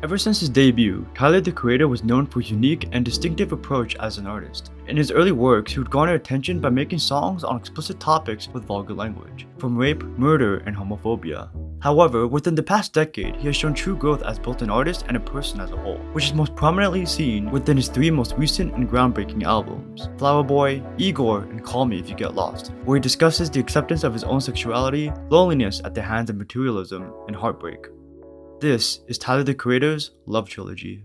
Ever since his debut, Tyler the Creator was known for his unique and distinctive approach as an artist. In his early works, he would garner attention by making songs on explicit topics with vulgar language, from rape, murder, and homophobia. However, within the past decade, he has shown true growth as both an artist and a person as a whole, which is most prominently seen within his three most recent and groundbreaking albums, Flower Boy, Igor, and Call Me If You Get Lost, where he discusses the acceptance of his own sexuality, loneliness at the hands of materialism, and heartbreak. This is Tyler the Creator's Love Trilogy.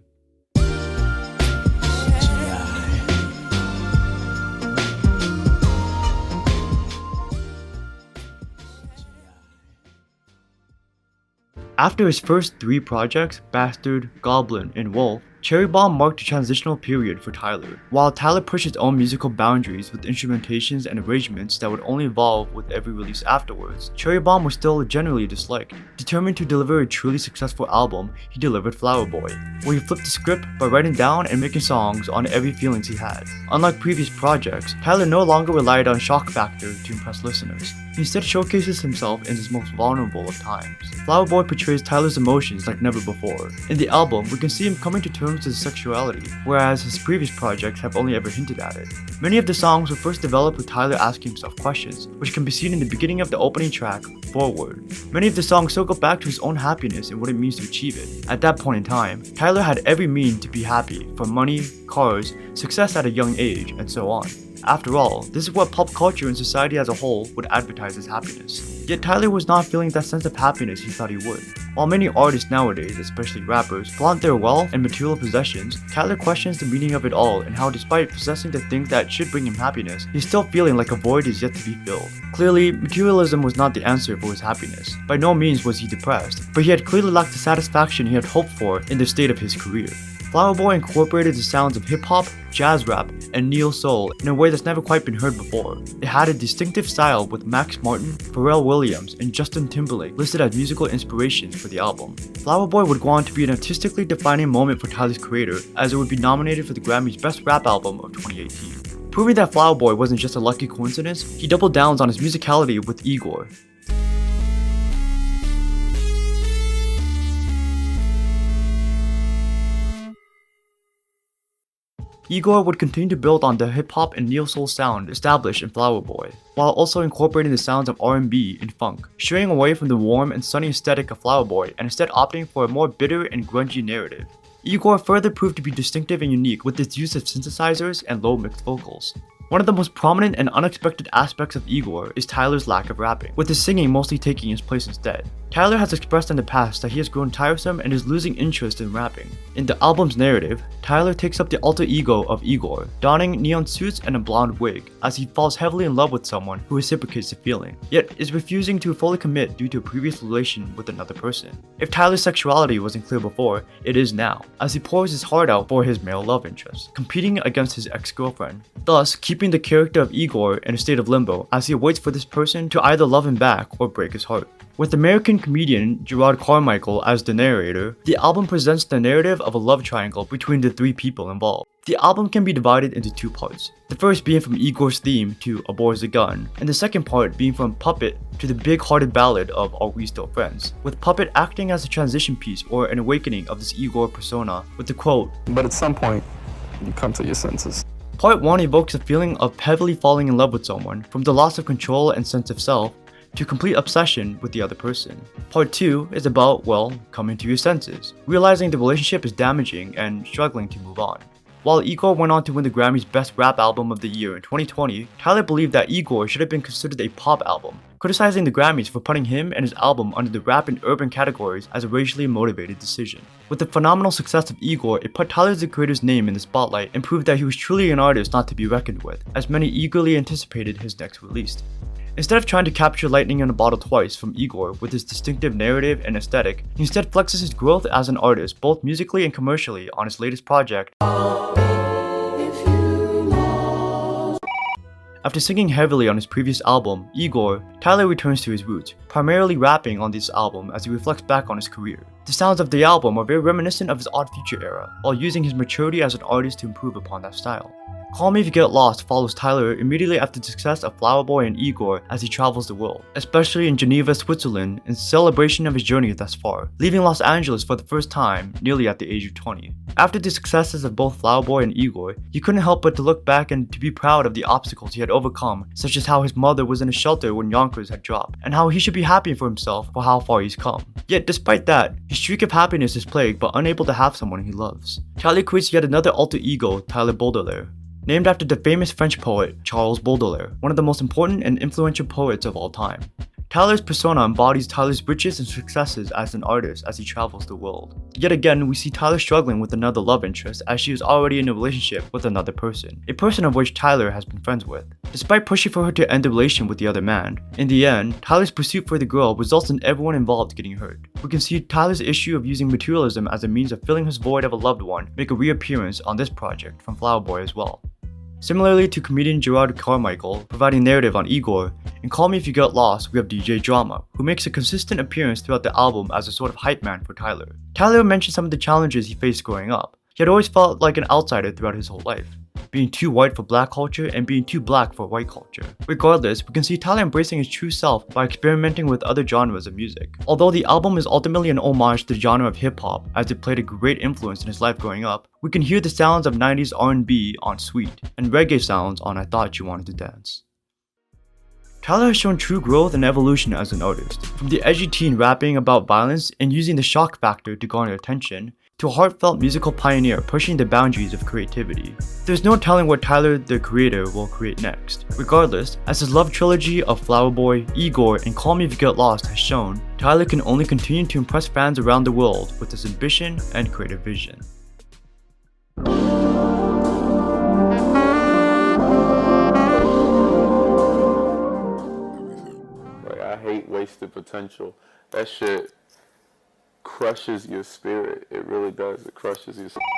After his first three projects, Bastard, Goblin, and Wolf, Cherry Bomb marked a transitional period for Tyler. While Tyler pushed his own musical boundaries with instrumentations and arrangements that would only evolve with every release afterwards, Cherry Bomb was still generally disliked. Determined to deliver a truly successful album, he delivered Flower Boy, where he flipped the script by writing down and making songs on every feelings he had. Unlike previous projects, Tyler no longer relied on shock factor to impress listeners. He instead showcases himself in his most vulnerable of times. Flower Boy portrays Tyler's emotions like never before. In the album, we can see him coming to terms with his sexuality, whereas his previous projects have only ever hinted at it. Many of the songs were first developed with Tyler asking himself questions, which can be seen in the beginning of the opening track, Forward. Many of the songs circle back to his own happiness and what it means to achieve it. At that point in time, Tyler had every means to be happy, from money, cars, success at a young age, and so on. After all, this is what pop culture and society as a whole would advertise as happiness. Yet Tyler was not feeling that sense of happiness he thought he would. While many artists nowadays, especially rappers, flaunt their wealth and material possessions, Tyler questions the meaning of it all and how despite possessing the things that should bring him happiness, he's still feeling like a void is yet to be filled. Clearly, materialism was not the answer for his happiness. By no means was he depressed, but he had clearly lacked the satisfaction he had hoped for in the state of his career. Flower Boy incorporated the sounds of hip-hop, jazz rap, and neo soul in a way that's never quite been heard before. It had a distinctive style with Max Martin, Pharrell Williams, and Justin Timberlake listed as musical inspirations for the album. Flower Boy would go on to be an artistically defining moment for Tyler's Creator, as it would be nominated for the Grammy's Best Rap Album of 2018. Proving that Flower Boy wasn't just a lucky coincidence, he doubled down on his musicality with Igor. Igor would continue to build on the hip-hop and neo-soul sound established in Flower Boy, while also incorporating the sounds of R&B and funk, straying away from the warm and sunny aesthetic of Flower Boy and instead opting for a more bitter and grungy narrative. Igor further proved to be distinctive and unique with its use of synthesizers and low mixed vocals. One of the most prominent and unexpected aspects of Igor is Tyler's lack of rapping, with his singing mostly taking his place instead. Tyler has expressed in the past that he has grown tiresome and is losing interest in rapping. In the album's narrative, Tyler takes up the alter ego of Igor, donning neon suits and a blonde wig, as he falls heavily in love with someone who reciprocates the feeling, yet is refusing to fully commit due to a previous relation with another person. If Tyler's sexuality wasn't clear before, it is now, as he pours his heart out for his male love interest, competing against his ex-girlfriend, thus keeping the character of Igor in a state of limbo as he waits for this person to either love him back or break his heart. With American comedian Gerard Carmichael as the narrator, the album presents the narrative of a love triangle between the three people involved. The album can be divided into two parts, the first being from Igor's theme to A Boy's a Gun, and the second part being from Puppet to the big-hearted ballad of Are We Still Friends, with Puppet acting as a transition piece or an awakening of this Igor persona with the quote, "But at some point, you come to your senses." Part 1 evokes a feeling of heavily falling in love with someone, from the loss of control and sense of self, to complete obsession with the other person. Part 2 is about, well, coming to your senses, realizing the relationship is damaging and struggling to move on. While Igor went on to win the Grammy's Best Rap Album of the Year in 2020, Tyler believed that Igor should have been considered a pop album, criticizing the Grammys for putting him and his album under the rap and urban categories as a racially motivated decision. With the phenomenal success of Igor, it put Tyler the Creator's name in the spotlight and proved that he was truly an artist not to be reckoned with, as many eagerly anticipated his next release. Instead of trying to capture lightning in a bottle twice from Igor with his distinctive narrative and aesthetic, he instead flexes his growth as an artist both musically and commercially on his latest project. After singing heavily on his previous album, Igor, Tyler returns to his roots, primarily rapping on this album as he reflects back on his career. The sounds of the album are very reminiscent of his Odd Future era, while using his maturity as an artist to improve upon that style. Call Me If You Get Lost follows Tyler immediately after the success of Flower Boy and Igor as he travels the world, especially in Geneva, Switzerland, in celebration of his journey thus far, leaving Los Angeles for the first time nearly at the age of 20. After the successes of both Flower Boy and Igor, he couldn't help but to look back and to be proud of the obstacles he had overcome, such as how his mother was in a shelter when Yonkers had dropped, and how he should be happy for himself for how far he's come. Yet despite that, his streak of happiness is plagued but unable to have someone he loves. Tyler creates yet another alter ego, Tyler Baudelaire, named after the famous French poet Charles Baudelaire, one of the most important and influential poets of all time. Tyler's persona embodies Tyler's riches and successes as an artist as he travels the world. Yet again, we see Tyler struggling with another love interest as she is already in a relationship with another person, a person of which Tyler has been friends with. Despite pushing for her to end the relation with the other man, in the end, Tyler's pursuit for the girl results in everyone involved getting hurt. We can see Tyler's issue of using materialism as a means of filling his void of a loved one make a reappearance on this project from Flower Boy as well. Similarly to comedian Gerard Carmichael providing narrative on Igor, in Call Me If You Get Lost we have DJ Drama, who makes a consistent appearance throughout the album as a sort of hype man for Tyler. Tyler mentions some of the challenges he faced growing up. He had always felt like an outsider throughout his whole life, being too white for black culture and being too black for white culture. Regardless, we can see Tyler embracing his true self by experimenting with other genres of music. Although the album is ultimately an homage to the genre of hip-hop as it played a great influence in his life growing up, we can hear the sounds of 90s R&B on Sweet, and reggae sounds on I Thought You Wanted to Dance. Tyler has shown true growth and evolution as an artist, from the edgy teen rapping about violence and using the shock factor to garner attention, to a heartfelt musical pioneer pushing the boundaries of creativity. There's no telling what Tyler, the creator, will create next. Regardless, as his love trilogy of Flower Boy, Igor, and Call Me If You Get Lost has shown, Tyler can only continue to impress fans around the world with his ambition and creative vision. Like, I hate wasted potential. That shit crushes your spirit. It really does. It crushes your spirit.